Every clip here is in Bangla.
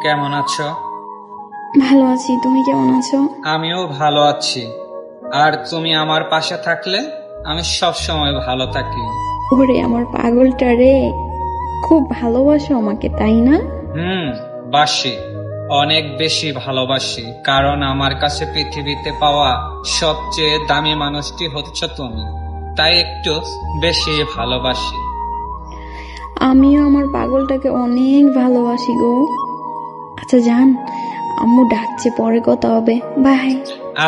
কেমন আছো? ভালো আছি, তুমি কেমন আছো? আমিও ভালো আছি। আর তুমি আমার পাশে থাকলে আমি সব সময় ভালো থাকি। ওরে আমার পাগলটা রে, খুব ভালোবাসো আমাকে তাই না? বাসি, অনেক বেশি ভালোবাসি, কারণ আমার কাছে পৃথিবীতে পাওয়া সবচেয়ে দামি মানুষটি হচ্ছে তুমি, তাই একটু বেশি ভালোবাসি। আমিও আমার পাগলটাকে অনেক ভালোবাসি গো। আচ্ছা জান, আম্মু ডাকছে, পরে কথা হবে, বাই।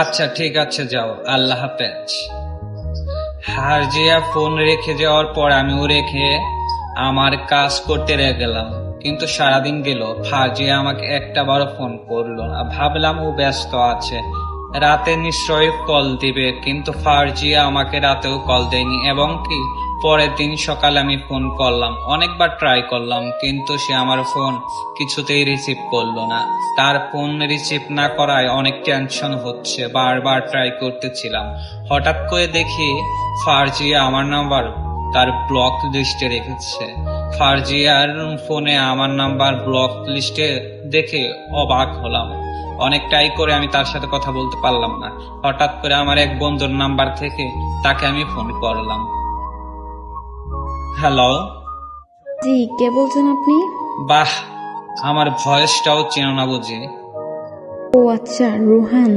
আচ্ছা ঠিক আছে, যাও, আল্লাহ হাফেজ। হারজিয়া ফোন রেখে যাওয়ার পর আমিও রেখে আমার কাজ করতে গেলাম, কিন্তু সারাদিন গেল, ফারজিয়া আমাকে একটা বারো ফোন করলো না। ভাবলাম ও ব্যস্ত আছে, রাতে নিশ্চয়ই কল দিবে, কিন্তু ফারজিয়া আমাকে রাতেও কল দেয়নি। এবং কি পরের দিন সকালে আমি ফোন করলাম, অনেকবার ট্রাই করলাম, কিন্তু সে আমার ফোন কিছুতেই রিসিভ করলো না। তার ফোন রিসিভ না করায় অনেক টেনশন হচ্ছে, বারবার ট্রাই করতেছিলাম। হঠাৎ করে দেখি ফারজিয়া আমার নাম্বার তার ব্লক লিস্টে রেখেছে। ফারজিয়ার ফোনে আমার নাম্বার ব্লক লিস্টে দেখে অবাক হলাম। অনেক ট্রাই করে আমি তার সাথে কথা বলতে পারলাম না। হঠাৎ করে আমার এক বন্ধুর নাম্বার থেকে তাকে আমি ফোন করলাম। হ্যালো। জি, কে বলছেন আপনি? বাহ, আমার ভয়েসটাও চেনো না বুঝি? ও আচ্ছা, রোহান।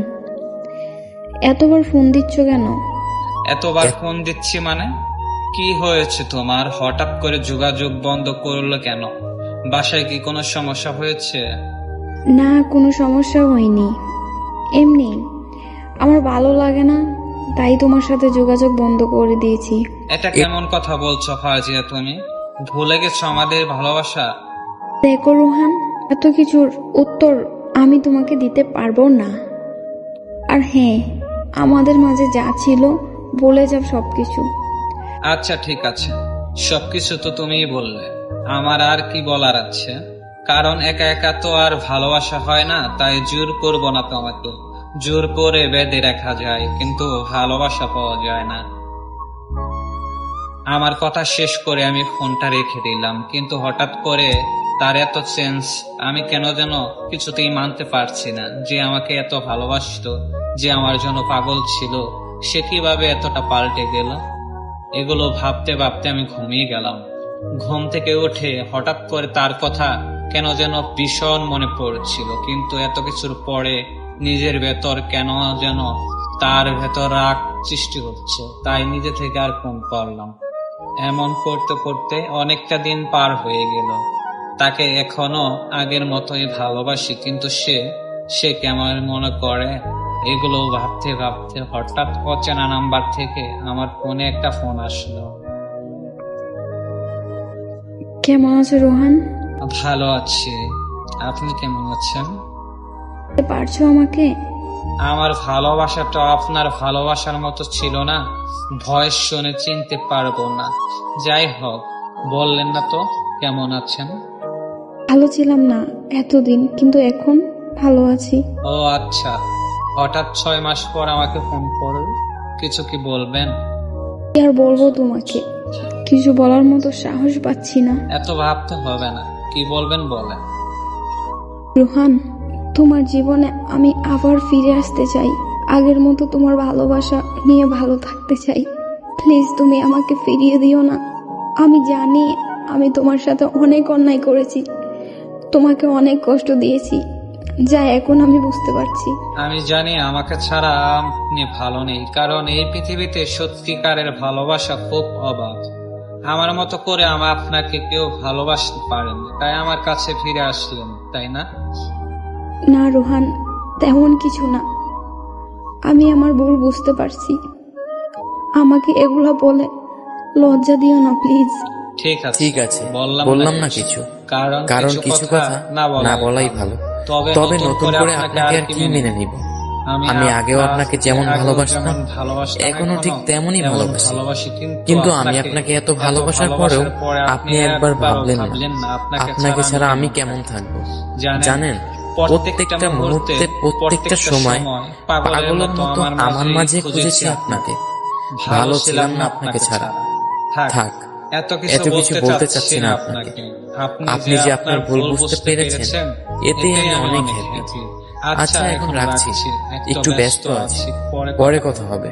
এতবার ফোন দিচ্ছ কেন? এতবার ফোন দিচ্ছি মানে? কি হয়েছে তোমার? হঠাৎ করে যোগাযোগ বন্ধ করলো কেন? বাসায় কি কোনো সমস্যা হয়েছে? না, কোনো সমস্যা হয়নি, এমনি আমার ভালো লাগে না, তাই তোমার সাথে যোগাযোগ বন্ধ করে দিয়েছি। এটা কেমন কথা বলছো ফারজিয়া? তুমি ভুলে গেছো আমাদের ভালোবাসা? দেখো রোহান, এত কিছুর উত্তর আমি তোমাকে দিতে পারবো না। আর হ্যাঁ, আমাদের মাঝে যা ছিল বলে যাব সবকিছু। আচ্ছা ঠিক আছে, সবকিছু তো তুমিই বললে, আমার আর কি বলার আছে? কারণ একা একা তো আর ভালোবাসা হয় না, তাই জোর করব না তোমাকে। জোর করে বেঁধে রাখা যায়, কিন্তু ভালোবাসা পাওয়া যায় না। আমার কথা শেষ করে আমি ফোনটা রেখে দিলাম, কিন্তু হঠাৎ করে তার এত চেঞ্জ আমি কেন যেন কিছুতেই মানতে পারছি না। যে আমাকে এত ভালোবাসতো, যে আমার জন্য পাগল ছিল, সে কিভাবে এতটা পাল্টে গেল? এগুলো ভাবতে ভাবতে আমি ঘুমিয়ে গেলাম। ঘুম থেকে উঠে হঠাৎ করে তার কথা কেন যেন ভীষণ মনে পড়ছিল, কিন্তু এত কিছুর পরে নিজের ভেতর কেন যেন তার ভেতর রাগ সৃষ্টি হচ্ছে, তাই নিজে থেকে আর ফোন করলাম। এমন করতে করতে অনেকটা দিন পার হয়ে গেল। তাকে এখনো আগের মতোই ভালোবাসি, কিন্তু সে কেমন মনে করে? এগুলো ভাবতে ভাবতে হঠাৎ অচেনা নাম্বার থেকে আমার ফোনে একটা ফোন আসলো। কেমন আছো রোহান? ভালো আছি, আপনি কেমন আছেন? বলতে পারছো আমাকে? আমার ভালোবাসাটা আপনার ভালোবাসার মতো ছিল না, ভয়েস শুনে চিনতে পারবো না। যাই হোক, বললেন না তো কেমন আছেন? ভালো ছিলাম না এতদিন, কিন্তু এখন ভালো আছি। ও আচ্ছা, হঠাৎ 6 মাস পর আমাকে ফোন করল, কিছু কি বলবেন? কি আর বলবো তোমাকে, কিছু বলার মতো সাহস পাচ্ছি না। এত ভাবতে হবে না, কি বলবেন বলেন। রোহান, তোমার জীবনে আমি আবার ফিরে আসতে চাই, আগের মতো তোমার ভালোবাসা নিয়ে ভালো থাকতে চাই। প্লিজ তুমি আমাকে ফিরিয়ে দিও না। আমি জানি আমি তোমার সাথে অনেক অন্যায় করেছি, তোমাকে অনেক কষ্ট দিয়েছি, যা এখন আমি বুঝতে পারছি। আমি জানি আমাকে ছাড়া আপনি ভালো নেই, কারণ এই পৃথিবীতে সত্যিকারের ভালোবাসা খুব অবাক। আমার মতো করে আপনাকে কেউ ভালোবাসতে পারেনি, তাই আমার কাছে ফিরে আসলেন, তাই না? না রোহান, তেমন কিছু না, আমি আমার ভুল বুঝতে পারছি। আমাকে এগুলো বলে লজ্জা দিও না প্লিজ। ঠিক আছে, বললাম না কিছু, কারণ কিছু কথা না বলাই ভালো। তবে নতুন করে আপনাকে আর কি মেনে নিব? আমি আগেও আপনাকে যেমন ভালোবাসতাম, এখনো ঠিক তেমনই ভালোবাসি। কিন্তু আমি আপনাকে এত ভালোবাসার পরেও আপনি একবার ভাবলেন না আপনাকে ছাড়া আমি কেমন থাকবো। জানেন, প্রত্যেকটা মুহূর্তে, প্রত্যেকটা সময় পাগলের মতো আমার মাঝে খুঁজেছি আপনাকে। ভালো ছিলাম না আপনাকে ছাড়া। থাক, এত কিছু বলতে চাচ্ছি না আপনাকে। আপনি যে আপনার ভুল বুঝতে পেরেছেন, এতে আমি অনেক হ্যাপি। আচ্ছা, এখন রাখছি, একটু ব্যস্ত আছি, পরে কথা হবে।